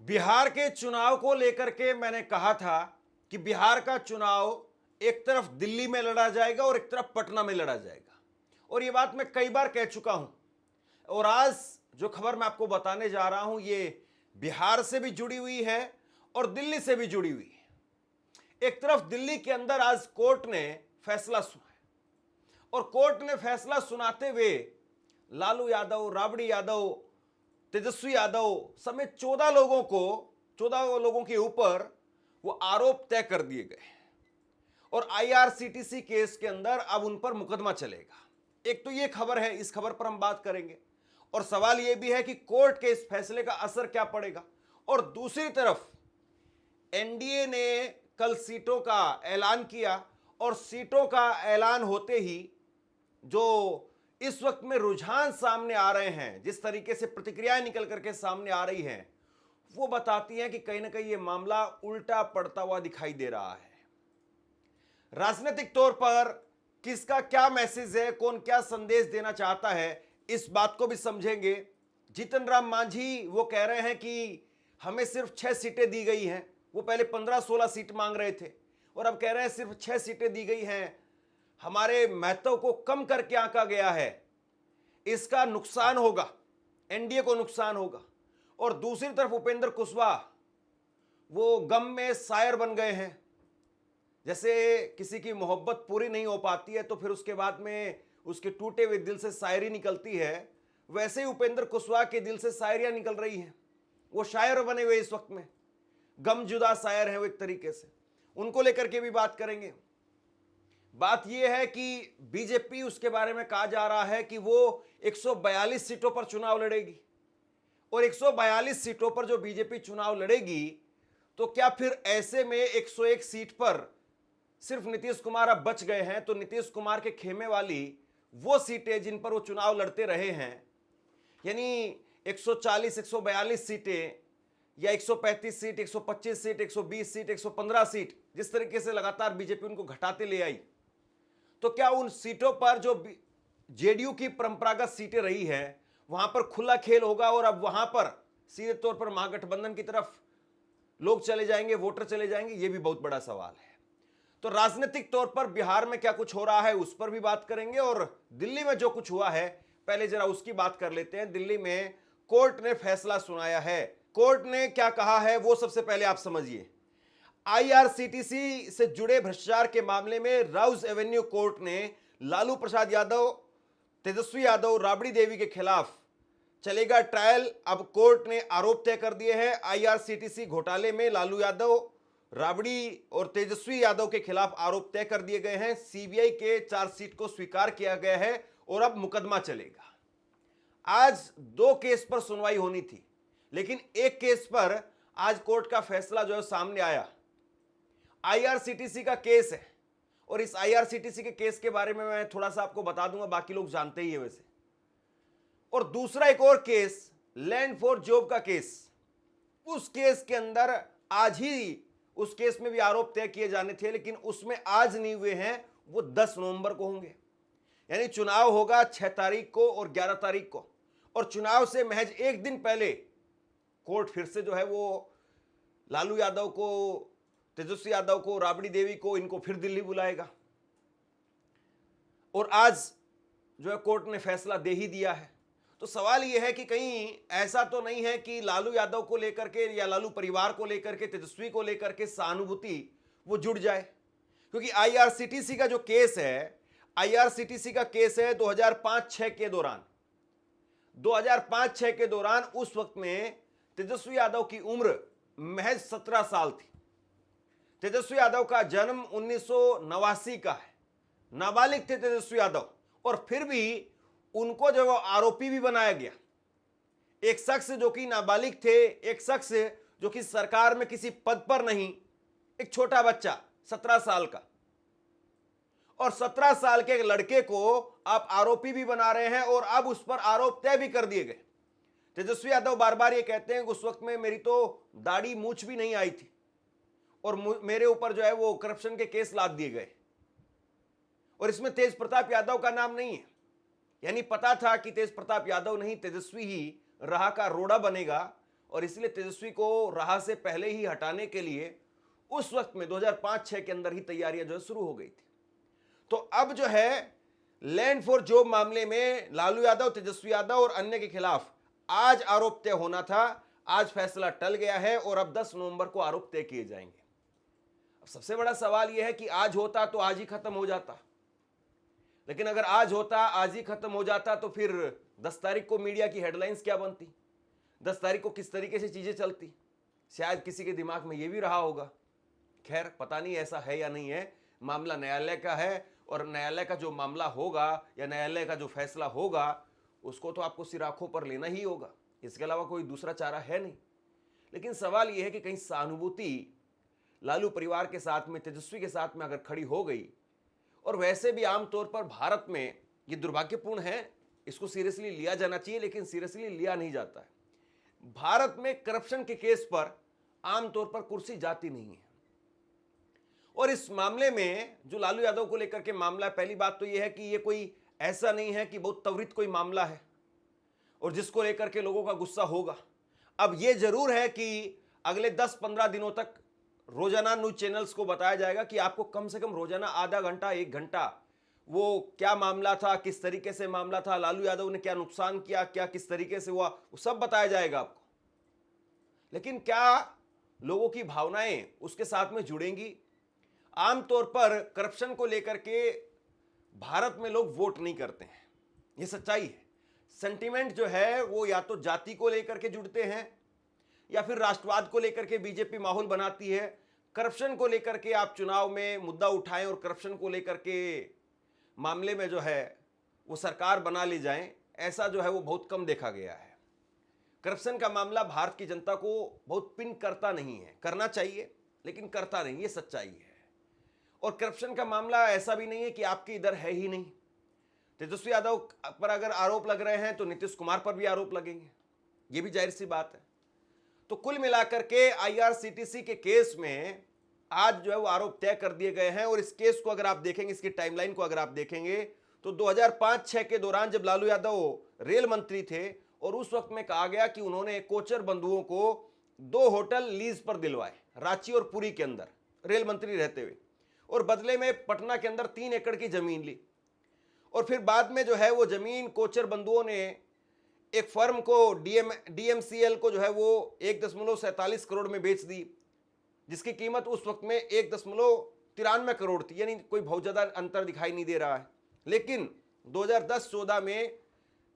बिहार के चुनाव को लेकर के मैंने कहा था कि बिहार का चुनाव एक तरफ दिल्ली में लड़ा जाएगा और एक तरफ पटना में लड़ा जाएगा। और ये बात मैं कई बार कह चुका हूं। और आज जो खबर मैं आपको बताने जा रहा हूं ये बिहार से भी जुड़ी हुई है और दिल्ली से भी जुड़ी हुई है। एक तरफ दिल्ली के अंदर आज कोर्ट ने फैसला सुना और कोर्ट ने फैसला सुनाते हुए लालू यादव, राबड़ी यादव, तेजस्वी यादव समेत 14 लोगों के ऊपर वो आरोप तय कर दिए गए और आईआरसीटीसी केस के अंदर अब उन पर मुकदमा चलेगा। एक तो ये खबर है, इस खबर पर हम बात करेंगे और सवाल ये भी है कि कोर्ट के इस फैसले का असर क्या पड़ेगा। और दूसरी तरफ एनडीए ने कल सीटों का ऐलान किया और सीटों का ऐलान होते ही जो इस वक्त में रुझान सामने आ रहे हैं, जिस तरीके से प्रतिक्रियाएं निकल करके सामने आ रही हैं, वो बताती हैं कि कहीं ना कहीं ये मामला उल्टा पड़ता हुआ दिखाई दे रहा है। राजनीतिक तौर पर किसका क्या मैसेज है, कौन क्या संदेश देना चाहता है, इस बात को भी समझेंगे। जीतन राम मांझी वो कह रहे हैं कि हमें सिर्फ 6 सीटें दी गई हैं। वो पहले 15-16 सीट मांग रहे थे और अब कह रहे हैं सिर्फ 6 सीटें दी गई हैं, हमारे महत्व को कम करके आंका गया है, इसका नुकसान होगा, एनडीए को नुकसान होगा। और दूसरी तरफ उपेंद्र कुशवाहा वो गम में शायर बन गए हैं। जैसे किसी की मोहब्बत पूरी नहीं हो पाती है तो फिर उसके बाद में उसके टूटे हुए दिल से शायरी निकलती है, वैसे ही उपेंद्र कुशवाहा के दिल से शायरियां निकल रही हैं। वो शायर बने हुए इस वक्त में, गमजुदा शायर है वो एक तरीके से। उनको लेकर के भी बात करेंगे। बात यह है कि बीजेपी, उसके बारे में कहा जा रहा है कि वो 142 सीटों पर चुनाव लड़ेगी और 142 सीटों पर जो बीजेपी चुनाव लड़ेगी तो क्या फिर ऐसे में 101 सीट पर सिर्फ नीतीश कुमार अब बच गए हैं, तो नीतीश कुमार के खेमे वाली वो सीटें जिन पर वो चुनाव लड़ते रहे हैं, यानी 140, 142 सीटें या 135 सीट, 125 सीट, 120 सीट, 115 सीट, जिस तरीके से लगातार बीजेपी उनको घटाते ले आई, तो क्या उन सीटों पर जो जेडीयू की परंपरागत सीटें रही है वहां पर खुला खेल होगा और अब वहां पर सीधे तौर पर महागठबंधन की तरफ लोग चले जाएंगे, वोटर चले जाएंगे? ये भी बहुत बड़ा सवाल है। तो राजनीतिक तौर पर बिहार में क्या कुछ हो रहा है उस पर भी बात करेंगे और दिल्ली में जो कुछ हुआ है पहले जरा उसकी बात कर लेते हैं। दिल्ली में कोर्ट ने फैसला सुनाया है। कोर्ट ने क्या कहा है वो सबसे पहले आप समझिए। आईआरसीटीसी से जुड़े भ्रष्टाचार के मामले में राउज एवेन्यू कोर्ट ने लालू प्रसाद यादव, तेजस्वी यादव, राबड़ी देवी के खिलाफ चलेगा ट्रायल। अब कोर्ट ने आरोप तय कर दिए हैं। आईआरसीटीसी घोटाले में लालू यादव, राबड़ी और तेजस्वी यादव के खिलाफ आरोप तय कर दिए गए हैं। सीबीआई के चार्जशीट को स्वीकार किया गया है और अब मुकदमा चलेगा। आज 2 केस पर सुनवाई होनी थी, लेकिन एक केस पर आज कोर्ट का फैसला जो है सामने आया। आईआरसीटीसी का केस है और इस आईआरसीटीसी के केस के बारे में मैं थोड़ा सा आपको बता दूंगा, बाकी लोग जानते ही है वैसे। और दूसरा एक और केस, लैंड फॉर जॉब का केस, उस केस के अंदर आज ही उस केस में भी आरोप तय किए जाने थे, लेकिन उसमें आज नहीं हुए हैं, वो 10 नवंबर को होंगे। यानी चुनाव होगा 6 तारीख को और 11 तारीख को, और चुनाव से महज एक दिन पहले कोर्ट फिर से जो है वो लालू यादव को, तेजस्वी यादव को, राबड़ी देवी को, इनको फिर दिल्ली बुलाएगा। और आज जो है कोर्ट ने फैसला दे ही दिया है। तो सवाल यह है कि कहीं ऐसा तो नहीं है कि लालू यादव को लेकर के या लालू परिवार को लेकर के, तेजस्वी को लेकर के सहानुभूति वो जुड़ जाए? क्योंकि आईआरसीटीसी का जो केस है, आईआरसीटीसी का केस है 2005-6 के दौरान। 2005-6 के दौरान उस वक्त में तेजस्वी यादव की उम्र महज 17 साल थी। तेजस्वी यादव का जन्म 1989 का है। नाबालिग थे तेजस्वी यादव और फिर भी उनको जो आरोपी भी बनाया गया। एक शख्स जो कि नाबालिग थे, एक शख्स जो कि सरकार में किसी पद पर नहीं, एक छोटा बच्चा 17 साल का, और 17 साल के लड़के को आप आरोपी भी बना रहे हैं और अब उस पर आरोप तय भी कर दिए गए। तेजस्वी यादव बार बार ये कहते हैं कि उस वक्त में मेरी तो दाढ़ी मूछ भी नहीं आई थी और मेरे ऊपर जो है वो करप्शन के केस लाद दिए गए, और इसमें तेज प्रताप यादव का नाम नहीं है। यानी पता था कि तेज प्रताप यादव नहीं, तेजस्वी ही राह का रोड़ा बनेगा और इसलिए तेजस्वी को राह से पहले ही हटाने के लिए उस वक्त में 2005-6 के अंदर ही तैयारियां जो है शुरू हो गई थी। तो अब जो है लैंड फॉर जॉब मामले में लालू यादव, तेजस्वी यादव और अन्य के खिलाफ आज आरोप तय होना था। आज फैसला टल गया है और अब 10 नवंबर को आरोप तय किए जाएंगे। अब सबसे बड़ा सवाल यह है कि आज होता तो आज ही खत्म हो जाता, लेकिन अगर आज होता, आज ही खत्म हो जाता, तो फिर 10 तारीख को मीडिया की हेडलाइंस क्या बनती, 10 तारीख को किस तरीके से चीजें चलती, शायद किसी के दिमाग में यह भी रहा होगा। खैर, पता नहीं ऐसा है या नहीं है। मामला न्यायालय का है और न्यायालय का जो मामला होगा या न्यायालय का जो फैसला होगा उसको तो आपको सिर आंखों पर लेना ही होगा, इसके अलावा कोई दूसरा चारा है नहीं। लेकिन सवाल यह है कि कहीं सहानुभूति लालू परिवार के साथ में, तेजस्वी के साथ में अगर खड़ी हो गई, और वैसे भी आमतौर पर भारत में ये दुर्भाग्यपूर्ण है, इसको सीरियसली लिया जाना चाहिए लेकिन सीरियसली लिया नहीं जाता है। भारत में करप्शन के केस पर आमतौर पर कुर्सी जाती नहीं है। और इस मामले में जो लालू यादव को लेकर के मामला है, पहली बात तो यह है कि ये कोई ऐसा नहीं है कि बहुत त्वरित कोई मामला है और जिसको लेकर के लोगों का गुस्सा होगा। अब ये जरूर है कि अगले 10-15 दिनों तक रोजाना न्यूज चैनल्स को बताया जाएगा कि आपको कम से कम रोजाना आधा घंटा, 1 घंटा वो क्या मामला था, किस तरीके से मामला था, लालू यादव ने क्या नुकसान किया, क्या किस तरीके से हुआ, वो सब बताया जाएगा आपको। लेकिन क्या लोगों की भावनाएं उसके साथ में जुड़ेंगी? आमतौर पर करप्शन को लेकर के भारत में लोग वोट नहीं करते हैं, ये सच्चाई है। सेंटिमेंट जो है वो या तो जाति को लेकर के जुड़ते हैं या फिर राष्ट्रवाद को लेकर के बीजेपी माहौल बनाती है। करप्शन को लेकर के आप चुनाव में मुद्दा उठाएं और करप्शन को लेकर के मामले में जो है वो सरकार बना ले जाएं, ऐसा जो है वो बहुत कम देखा गया है। करप्शन का मामला भारत की जनता को बहुत पिन करता नहीं है, करना चाहिए लेकिन करता नहीं, ये सच्चाई है। और करप्शन का मामला ऐसा भी नहीं है कि आपके इधर है ही नहीं। तेजस्वी यादव पर अगर आरोप लग रहे हैं तो नीतीश कुमार पर भी आरोप लगेंगे, ये भी जाहिर सी बात है। तो कुल मिलाकर के आईआरसीटीसी के केस में आज जो है वो आरोप तय कर दिए गए हैं। और इस केस को अगर आप देखेंगे, इसकी टाइमलाइन को अगर आप देखेंगे तो 2005-6 के दौरान जब लालू यादव रेल मंत्री थे और उस वक्त में कहा गया कि उन्होंने कोचर बंधुओं को 2 होटल लीज पर दिलवाए, रांची और पुरी के अंदर रेल मंत्री रहते हुए, और बदले में पटना के अंदर 3 एकड़ की जमीन ली। और फिर बाद में जो है वो जमीन कोचर बंधुओं ने एक फर्म को डीएमसीएल को जो है वो 1.47 करोड़ में बेच दी, जिसकी कीमत उस वक्त में 1.93 करोड़ थी, यानी कोई बहुत ज्यादा अंतर दिखाई नहीं दे रहा है। लेकिन 2010-14 में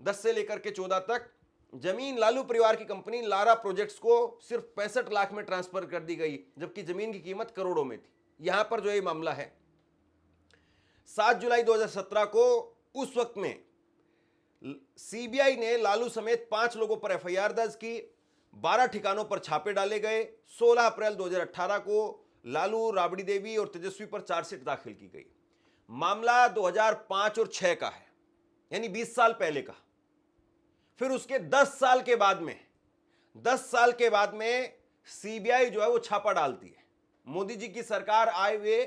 10 से लेकर के 14 तक जमीन लालू परिवार की कंपनी लारा प्रोजेक्ट्स को सिर्फ 65 लाख में ट्रांसफर कर दी गई, जबकि जमीन की कीमत करोड़ों में थी। यहां पर जो ये मामला है 7 जुलाई 2017 को, उस वक्त में सीबीआई ने लालू समेत 5 लोगों पर एफआईआर दर्ज की, 12 ठिकानों पर छापे डाले गए। 16 अप्रैल 2018 को लालू, राबड़ी देवी और तेजस्वी पर चार्जशीट दाखिल की गई। मामला 2005 और 6 का है, यानी 20 साल पहले का। फिर उसके 10 साल के बाद में 10 साल के बाद में सीबीआई जो है वो छापा डालती है। मोदी जी की सरकार आए हुए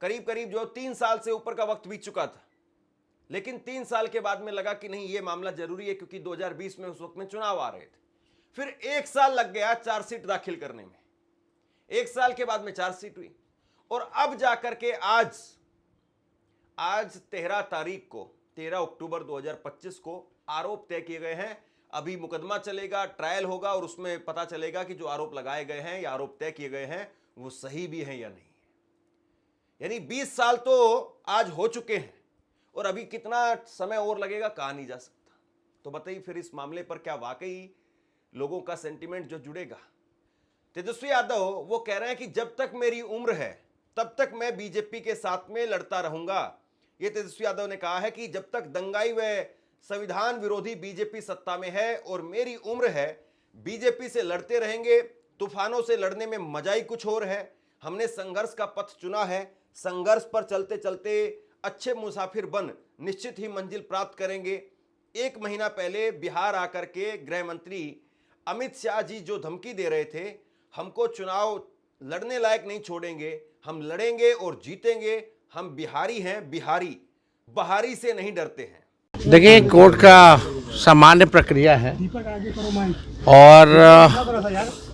करीब करीब जो 3 साल से ऊपर का वक्त बीत चुका था, लेकिन 3 साल के बाद में लगा कि नहीं, ये मामला जरूरी है, क्योंकि 2020 में उस वक्त में चुनाव आ रहे थे। फिर 1 साल लग गया चार्जशीट दाखिल करने में, 1 साल के बाद में चार्जशीट हुई, और अब जाकर के आज 13 तारीख को, 13 अक्टूबर 2025 को आरोप तय किए गए हैं। अभी मुकदमा चलेगा, ट्रायल होगा और उसमें पता चलेगा कि जो आरोप लगाए गए हैं या आरोप तय किए गए हैं वो सही भी हैं या नहीं। यानी 20 साल तो आज हो चुके हैं और अभी कितना समय और लगेगा कहा नहीं जा सकता। तो बताइए फिर इस मामले पर क्या वाकई लोगों का सेंटिमेंट जो जुड़ेगा? तेजस्वी यादव वो कह रहे हैं कि जब तक मेरी उम्र है तब तक मैं बीजेपी के साथ में लड़ता रहूंगा। ये तेजस्वी यादव ने कहा है कि जब तक दंगाई व संविधान विरोधी बीजेपी सत्ता में है और मेरी उम्र है, बीजेपी से लड़ते रहेंगे। तूफानों से लड़ने में मजा ही कुछ और है। हमने संघर्ष का पथ चुना है, संघर्ष पर चलते चलते अच्छे मुसाफिर बन निश्चित ही मंजिल प्राप्त करेंगे। 1 महीना पहले बिहार आकर के गृह मंत्री अमित शाह जी जो धमकी दे रहे थे, हमको चुनाव लड़ने लायक नहीं छोड़ेंगे, हम लड़ेंगे और जीतेंगे, हम बिहारी हैं, बिहारी बहारी से नहीं डरते हैं। देखिए, कोर्ट का सामान्य प्रक्रिया है और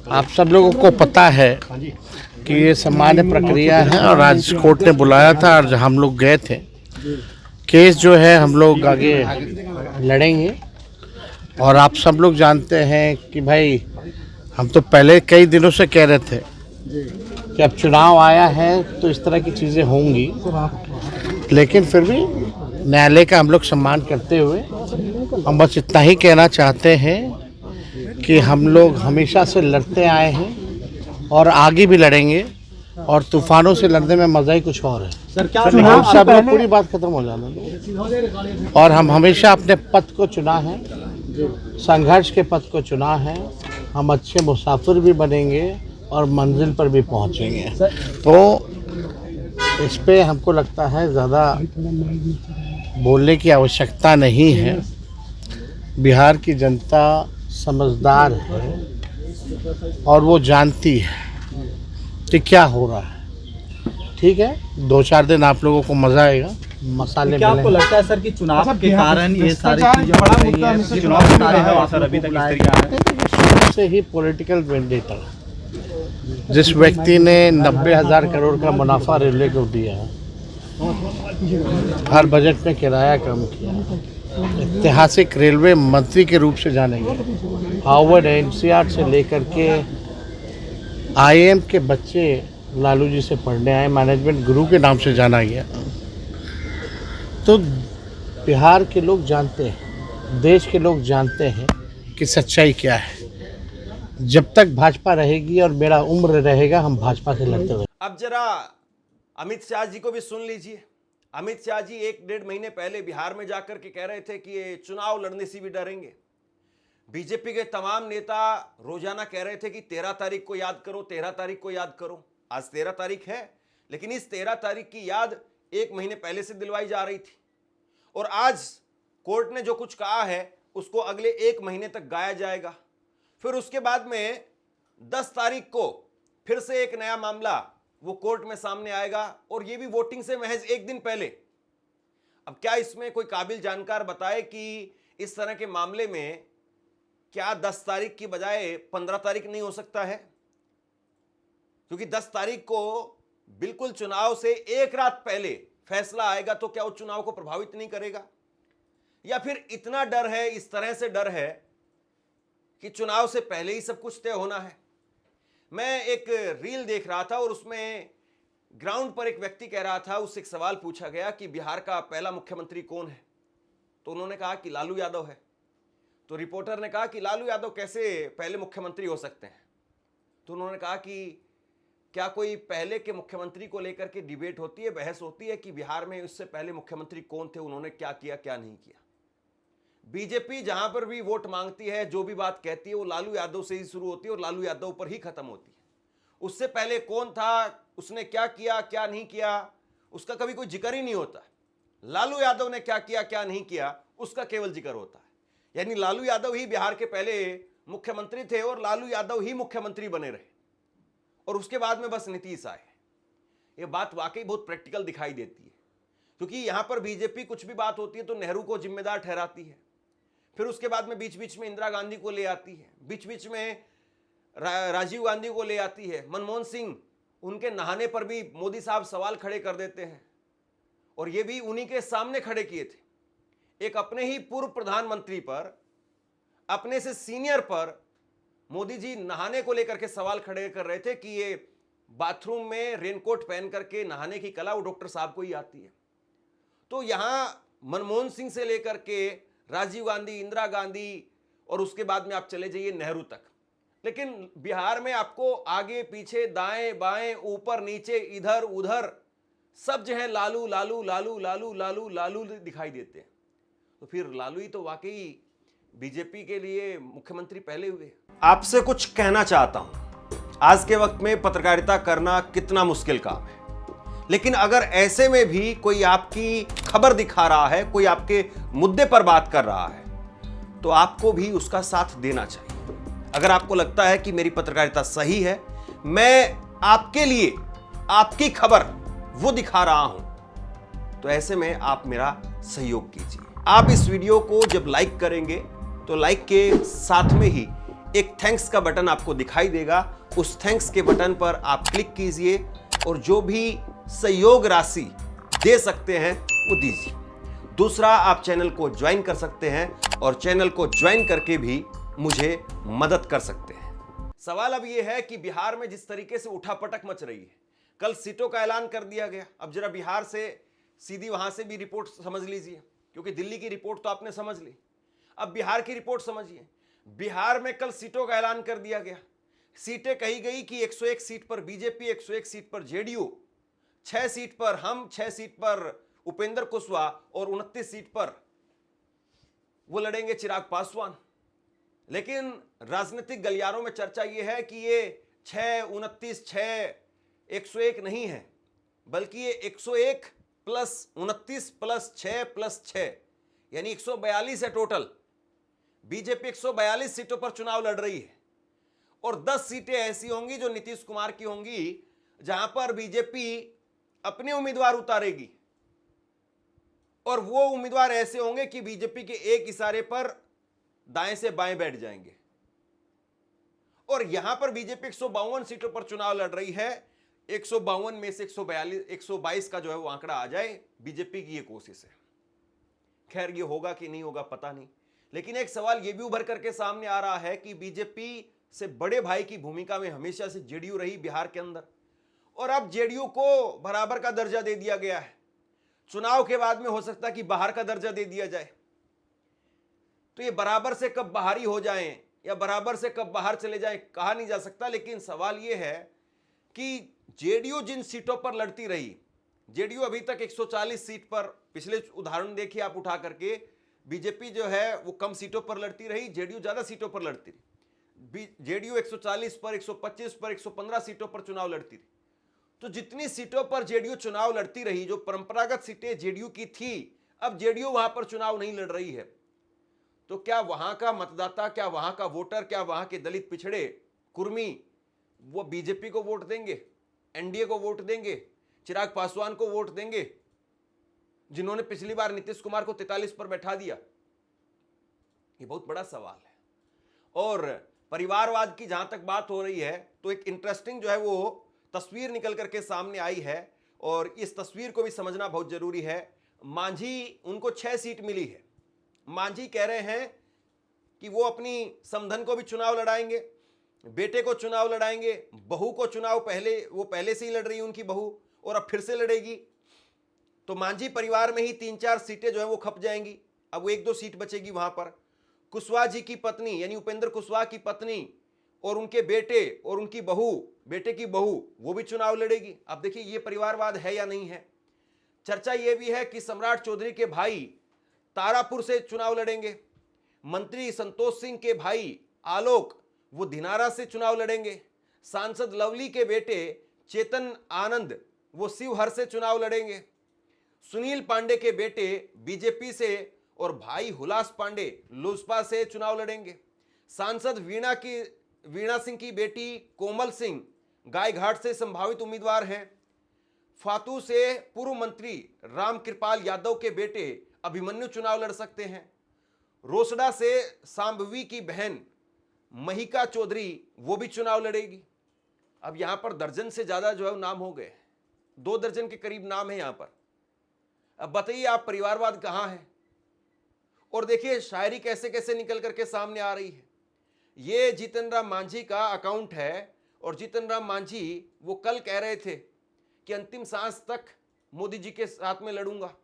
आप सब लोगों को पता है कि ये सामान्य प्रक्रिया है। और आज कोर्ट ने बुलाया था और हम लोग गए थे। केस जो है हम लोग आगे लड़ेंगे और आप सब लोग जानते हैं कि भाई हम तो पहले कई दिनों से कह रहे थे कि अब चुनाव आया है तो इस तरह की चीज़ें होंगी, लेकिन फिर भी न्यायालय का हम लोग सम्मान करते हुए हम बस इतना ही कहना चाहते हैं कि हम लोग हमेशा से लड़ते आए हैं और आगे भी लड़ेंगे और तूफानों से लड़ने में मज़ा ही कुछ और है। सर क्या सब लोग पूरी बात खत्म हो जाने दो। और हम हमेशा अपने पथ को चुना है, संघर्ष के पथ को चुना है। हम अच्छे मुसाफिर भी बनेंगे और मंजिल पर भी पहुंचेंगे। तो इस पे हमको लगता है ज़्यादा बोलने की आवश्यकता नहीं है। बिहार की जनता समझदार है और वो जानती है कि क्या हो रहा है। ठीक है, 2-4 दिन आप लोगों को मज़ा आएगा, मसाले क्या आपको लगता है सर कि चुनाव के कारण ये सारी चीजें हो रही हैं? चुनाव के कारण है सर अभी तक इस तरीका से ही पॉलिटिकल वेंडेटा। जिस व्यक्ति ने 90,000 करोड़ का मुनाफा रेलवे को दिया, हर बजट में किराया कम किया, ऐतिहासिक रेलवे मंत्री के रूप से जाने गए। हार्वर्ड एनसीआर से लेकर के आईएम के बच्चे लालू जी से पढ़ने आए, मैनेजमेंट गुरु के नाम से जाना गया। तो बिहार के लोग जानते हैं, देश के लोग जानते हैं कि सच्चाई क्या है। जब तक भाजपा रहेगी और मेरा उम्र रहेगा, हम भाजपा से लड़ते रहेंगे। अब जरा अमित शाह जी को भी सुन लीजिए। अमित शाह जी 1-1.5 महीने पहले बिहार में जाकर के कह रहे थे कि ये चुनाव लड़ने से भी डरेंगे। बीजेपी के तमाम नेता रोजाना कह रहे थे कि 13 तारीख को याद करो, 13 तारीख को याद करो। आज 13 तारीख है, लेकिन इस 13 तारीख की याद 1 महीने पहले से दिलवाई जा रही थी। और आज कोर्ट ने जो कुछ कहा है उसको अगले 1 महीने तक गाया जाएगा। फिर उसके बाद में 10 तारीख को फिर से एक नया मामला वो कोर्ट में सामने आएगा, और ये भी वोटिंग से महज 1 दिन पहले। अब क्या इसमें कोई काबिल जानकार बताए कि इस तरह के मामले में क्या 10 तारीख की बजाय 15 तारीख नहीं हो सकता है? क्योंकि 10 तारीख को बिल्कुल चुनाव से 1 रात पहले फैसला आएगा, तो क्या वो चुनाव को प्रभावित नहीं करेगा? या फिर इतना डर है, इस तरह से डर है कि चुनाव से पहले ही सब कुछ तय होना है? मैं एक रील देख रहा था और उसमें ग्राउंड पर एक व्यक्ति कह रहा था, उससे एक सवाल पूछा गया कि बिहार का पहला मुख्यमंत्री कौन है, तो उन्होंने कहा कि लालू यादव है। तो रिपोर्टर ने कहा कि लालू यादव कैसे पहले मुख्यमंत्री हो सकते हैं? तो उन्होंने कहा कि क्या कोई पहले के मुख्यमंत्री को लेकर के डिबेट होती है, बहस होती है कि बिहार में उससे पहले मुख्यमंत्री कौन थे, उन्होंने क्या किया क्या नहीं किया? बीजेपी जहां पर भी वोट मांगती है, जो भी बात कहती है, वो लालू यादव से ही शुरू होती है और लालू यादव पर ही खत्म होती है। उससे पहले कौन था, उसने क्या किया क्या नहीं किया, उसका कभी कोई जिक्र ही नहीं होता। लालू यादव ने क्या किया क्या नहीं किया, उसका केवल जिक्र होता है। यानी लालू यादव ही बिहार के पहले मुख्यमंत्री थे और लालू यादव ही मुख्यमंत्री बने रहे, और उसके बाद में बस नीतीश आए। ये बात वाकई बहुत प्रैक्टिकल दिखाई देती है, क्योंकि यहां पर बीजेपी कुछ भी बात होती है तो नेहरू को जिम्मेदार ठहराती है। फिर उसके बाद में बीच बीच में इंदिरा गांधी को ले आती है, बीच बीच में राजीव गांधी को ले आती है, मनमोहन सिंह, उनके नहाने पर भी मोदी साहब सवाल खड़े कर देते हैं, और ये भी उन्हीं के सामने खड़े किए थे। एक अपने ही पूर्व प्रधानमंत्री पर, अपने से सीनियर पर मोदी जी नहाने को लेकर के सवाल खड़े कर रहे थे कि ये बाथरूम में रेनकोट पहन करके नहाने की कला वो डॉक्टर साहब को ही आती है। तो यहां मनमोहन सिंह से लेकर के राजीव गांधी, इंदिरा गांधी, और उसके बाद में आप चले जाइए नेहरू तक। लेकिन बिहार में आपको आगे पीछे, दाएं बाएं, ऊपर नीचे, इधर उधर सब जो है लालू लालू लालू लालू लालू लालू दिखाई देते हैं। तो फिर लालू ही तो वाकई बीजेपी के लिए मुख्यमंत्री पहले हुए। आपसे कुछ कहना चाहता हूं, आज के वक्त में पत्रकारिता करना कितना मुश्किल काम है, लेकिन अगर ऐसे में भी कोई आपकी खबर दिखा रहा है, कोई आपके मुद्दे पर बात कर रहा है, तो आपको भी उसका साथ देना चाहिए। अगर आपको लगता है कि मेरी पत्रकारिता सही है, मैं आपके लिए आपकी खबर वो दिखा रहा हूं, तो ऐसे में आप मेरा सहयोग कीजिए। आप इस वीडियो को जब लाइक करेंगे तो लाइक के साथ में ही एक थैंक्स का बटन आपको दिखाई देगा। उस थैंक्स के बटन पर आप क्लिक कीजिए और जो भी सहयोग राशि दे सकते हैं वो दीजिए। दूसरा, आप चैनल को ज्वाइन कर सकते हैं और चैनल को ज्वाइन करके भी मुझे मदद कर सकते हैं। सवाल अब यह है कि बिहार में जिस तरीके से उठापटक मच रही है, कल सीटों का ऐलान कर दिया गया। अब जरा बिहार से सीधी वहां से भी रिपोर्ट समझ लीजिए, क्योंकि दिल्ली की रिपोर्ट तो आपने समझ ली, अब बिहार की रिपोर्ट समझिए। बिहार में कल सीटों का ऐलान कर दिया गया। सीटें कही गई कि 101 सीट पर बीजेपी, 101 सीट पर जेडीयू, 6 सीट पर हम, 6 सीट पर उपेंद्र कुशवाहा और 29 सीट पर वो लड़ेंगे चिराग पासवान। लेकिन राजनीतिक गलियारों में चर्चा यह है कि ये 6, 29, 6, 101 नहीं है, बल्कि ये 101 प्लस 29 प्लस 6 प्लस 6 यानी 142 है टोटल। बीजेपी 142 सीटों पर चुनाव लड़ रही है और 10 सीटें ऐसी होंगी जो नीतीश कुमार की होंगी, जहां पर बीजेपी अपने उम्मीदवार उतारेगी और वो उम्मीदवार ऐसे होंगे कि बीजेपी के एक इशारे पर दाएं से बाएं बैठ जाएंगे। और यहां पर बीजेपी 152 सीटों पर चुनाव लड़ रही है। 152 में से 122 का जो है वो आंकड़ा आ जाए, बीजेपी की ये कोशिश है। खैर ये होगा कि नहीं होगा पता नहीं, लेकिन एक सवाल ये भी उभर करके सामने आ रहा है कि बीजेपी से बड़े भाई की भूमिका में हमेशा से जेडीयू रही बिहार के अंदर, और अब जेडीयू को बराबर का दर्जा दे दिया गया है। चुनाव के बाद में हो सकता है कि बाहर का दर्जा दे दिया जाए। तो ये बराबर से कब बाहरी हो जाएं या बराबर से कब बाहर चले जाएं कहा नहीं जा सकता, लेकिन सवाल ये है कि जेडीयू जिन सीटों पर लड़ती रही, जेडीयू अभी तक 140 सीट पर, पिछले उदाहरण देखिए आप उठा करके, बीजेपी जो है वो कम सीटों पर लड़ती रही, जेडीयू ज्यादा सीटों पर लड़ती रही। जेडीयू 140 पर, 125 पर, 115 सीटों पर चुनाव लड़ती रही। तो जितनी सीटों पर जेडीयू चुनाव लड़ती रही, जो परंपरागत सीटें जेडीयू की थी, अब जेडीयू वहां पर चुनाव नहीं लड़ रही है। तो क्या वहां का मतदाता, क्या वहां का वोटर, क्या वहां के दलित पिछड़े कुर्मी वो बीजेपी को वोट देंगे, एनडीए को वोट देंगे, चिराग पासवान को वोट देंगे, जिन्होंने पिछली बार नीतीश कुमार को 43 पर बैठा दिया? ये बहुत बड़ा सवाल है। और परिवारवाद की जहां तक बात हो रही है तो एक इंटरेस्टिंग जो है वो तस्वीर निकल करके सामने आई है और इस तस्वीर को भी समझना बहुत जरूरी है। मांझी, उनको 6 सीट मिली है। मांझी कह रहे हैं कि वो अपनी समधन को भी चुनाव लड़ाएंगे, बेटे को चुनाव लड़ाएंगे, बहू को चुनाव पहले से ही लड़ रही है उनकी बहू और अब फिर से लड़ेगी। तो मांझी परिवार में ही 3-4 सीटें जो है वो खप जाएंगी। अब वो 1-2 सीट बचेगी वहां पर। कुशवाहा जी की पत्नी यानी उपेंद्र कुशवाहा की पत्नी और उनके बेटे और उनकी बहू, बेटे की बहू, वो भी चुनाव लड़ेगी। अब देखिए ये परिवारवाद है या नहीं है। चर्चा ये भी है कि सम्राट चौधरी के भाई तारापुर से चुनाव लड़ेंगे, मंत्री संतोष सिंह के भाई आलोक वो दिनारा से चुनाव लड़ेंगे, सांसद लवली के बेटे चेतन आनंद वो शिवहर से चुनाव लड़ेंगे, सुनील पांडे के बेटे बीजेपी से और भाई हुलास पांडे लोजपा से चुनाव लड़ेंगे, सांसद वीणा सिंह की बेटी कोमल सिंह गायघाट से संभावित उम्मीदवार हैं, फातू से पूर्व मंत्री रामकृपाल यादव के बेटे अभिमन्यु चुनाव लड़ सकते हैं, रोसड़ा से सांभवी की बहन महिका चौधरी वो भी चुनाव लड़ेगी। अब यहां पर दर्जन से ज्यादा जो है नाम हो गए, 2 दर्जन के करीब नाम है यहां पर। अब बताइए आप परिवारवाद कहां है? और देखिए शायरी कैसे कैसे निकल करके सामने आ रही है। ये जीतन राम मांझी का अकाउंट है और जीतन राम मांझी वो कल कह रहे थे कि अंतिम सांस तक मोदी जी के साथ में लड़ूंगा,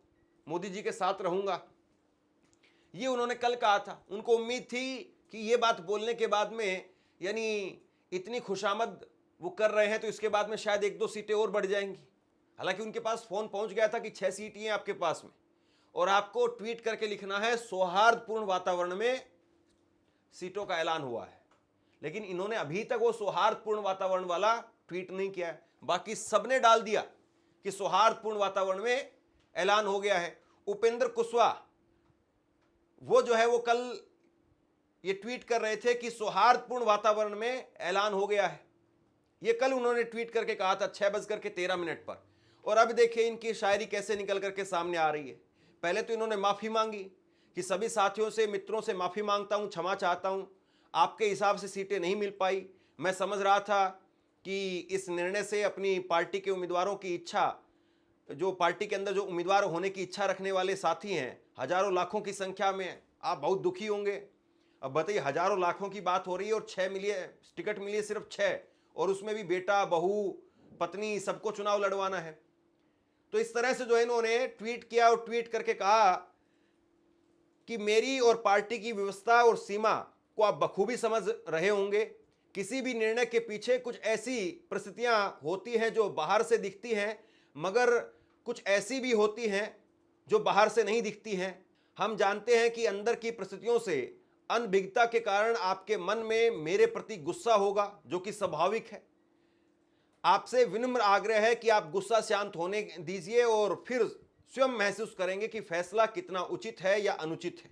मोदी जी के साथ रहूंगा। ये उन्होंने कल कहा था। उनको उम्मीद थी कि ये बात बोलने के बाद में, यानी इतनी खुशामद वो कर रहे हैं तो इसके बाद में शायद 1-2 सीटें और बढ़ जाएंगी। हालांकि उनके पास फोन पहुंच गया था कि 6 सीट ही हैं आपके पास में और आपको ट्वीट करके लिखना है सौहार्दपूर्ण वातावरण में सीटों का ऐलान हुआ है। लेकिन इन्होंने अभी तक वो सौहार्दपूर्ण वातावरण वाला ट्वीट नहीं किया है। बाकी सबने डाल दिया कि सौहार्दपूर्ण वातावरण में ऐलान हो गया है। उपेंद्र कुशवाहा वो जो है वो कल ये ट्वीट कर रहे थे कि सौहार्दपूर्ण वातावरण में ऐलान हो गया है। ये कल उन्होंने ट्वीट करके कहा था 6:13 पर। और अब देखिए इनकी शायरी कैसे निकल करके सामने आ रही है। पहले तो इन्होंने माफी मांगी कि सभी साथियों से, मित्रों से माफ़ी मांगता हूं, क्षमा चाहता हूं, आपके हिसाब से सीटें नहीं मिल पाई। मैं समझ रहा था कि इस निर्णय से अपनी पार्टी के उम्मीदवारों की इच्छा, जो पार्टी के अंदर जो उम्मीदवार होने की इच्छा रखने वाले साथी हैं, हजारों लाखों की संख्या में, आप बहुत दुखी होंगे। अब बताइए, हजारों लाखों की बात हो रही है और 6 मिली टिकट मिली है, सिर्फ 6, और उसमें भी बेटा, बहू, पत्नी, सबको चुनाव लड़वाना है। तो इस तरह से जो है इन्होंने ट्वीट किया और ट्वीट करके कहा कि मेरी और पार्टी की व्यवस्था और सीमा को आप बखूबी समझ रहे होंगे। किसी भी निर्णय के पीछे कुछ ऐसी परिस्थितियां होती हैं जो बाहर से दिखती हैं, मगर कुछ ऐसी भी होती हैं जो बाहर से नहीं दिखती हैं। हम जानते हैं कि अंदर की परिस्थितियों से अनभिज्ञता के कारण आपके मन में मेरे प्रति गुस्सा होगा, जो कि स्वाभाविक है। आपसे विनम्र आग्रह है कि आप गुस्सा शांत होने दीजिए और फिर स्वयं महसूस करेंगे कि फैसला कितना उचित है या अनुचित है।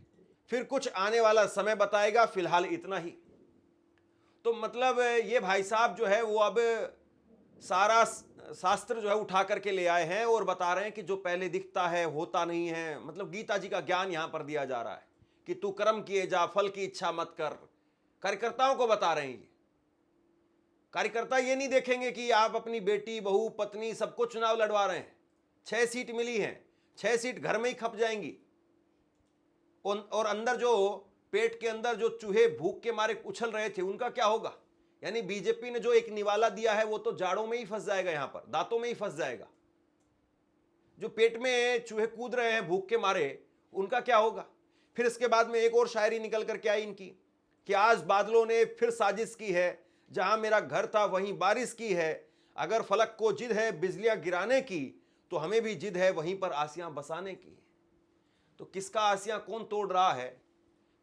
फिर कुछ आने वाला समय बताएगा, फिलहाल इतना ही। तो मतलब ये भाई साहब जो है वो अब सारा शास्त्र जो है उठा करके ले आए हैं और बता रहे हैं कि जो पहले दिखता है होता नहीं है। मतलब गीता जी का ज्ञान यहां पर दिया जा रहा है कि तू कर्म किए जा, फल की इच्छा मत कर। कार्यकर्ताओं को बता रहे हैं ये। कार्यकर्ता ये नहीं देखेंगे कि आप अपनी बेटी, बहू, पत्नी सबको चुनाव लड़वा रहे हैं। 6 सीट मिली हैं, 6 सीट घर में ही खप जाएंगी। और अंदर जो पेट के अंदर जो चूहे भूख के मारे उछल रहे थे, उनका क्या होगा? यानी बीजेपी ने जो एक निवाला दिया है वो तो जाड़ों में ही फंस जाएगा, यहां पर दांतों में ही फंस जाएगा। जो पेट में चूहे कूद रहे हैं भूख के मारे, उनका क्या होगा? फिर इसके बाद में एक और शायरी निकल करके आई इनकी कि आज बादलों ने फिर साजिश की है, जहां मेरा घर था वहीं बारिश की है। अगर फलक को जिद है बिजलियां गिराने की, तो हमें भी जिद है वहीं पर आसियां बसाने की। तो किसका आसियां कौन तोड़ रहा है,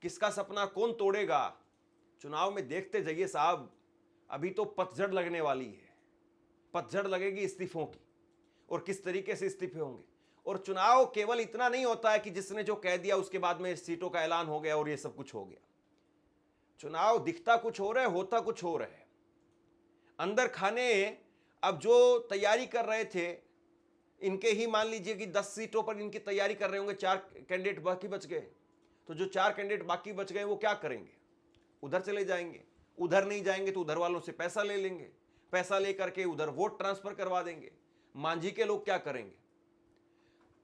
किसका सपना कौन तोड़ेगा? चुनाव में देखते जाइए साहब। अभी तो पतझड़ लगने वाली है, पतझड़ लगेगी इस्तीफों की, और किस तरीके से इस्तीफे होंगे। और चुनाव केवल इतना नहीं होता है कि जिसने जो कह दिया उसके बाद में सीटों का ऐलान हो गया और ये सब कुछ हो गया। चुनाव दिखता कुछ हो रहा है, होता कुछ हो रहा है। अंदर खाने अब जो तैयारी कर रहे थे, इनके ही मान लीजिए कि 10 सीटों पर इनकी तैयारी कर रहे होंगे, 4 कैंडिडेट बाकी बच गए। तो जो 4 कैंडिडेट बाकी बच गए वो क्या करेंगे? उधर चले जाएंगे। उधर नहीं जाएंगे तो उधर वालों से पैसा ले लेंगे, पैसा लेकर के उधर वोट ट्रांसफर करवा देंगे। मांझी के लोग क्या करेंगे?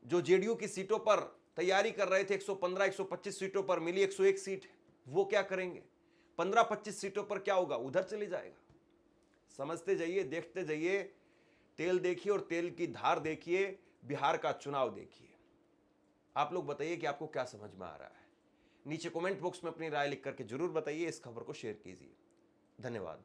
जो जेडीयू की सीटों पर तैयारी कर रहे थे, 115 125 सीटों पर मिली 101 सीट है, वो क्या करेंगे? 15-25 सीटों पर क्या होगा? उधर चले जाएगा। समझते जाइए, देखते जाइए। तेल देखिए और तेल की धार देखिए। बिहार का चुनाव देखिए। आप लोग बताइए कि आपको क्या समझ में आ रहा है। नीचे कमेंट बॉक्स में अपनी राय लिख करके जरूर बताइए। इस खबर को शेयर कीजिए। धन्यवाद।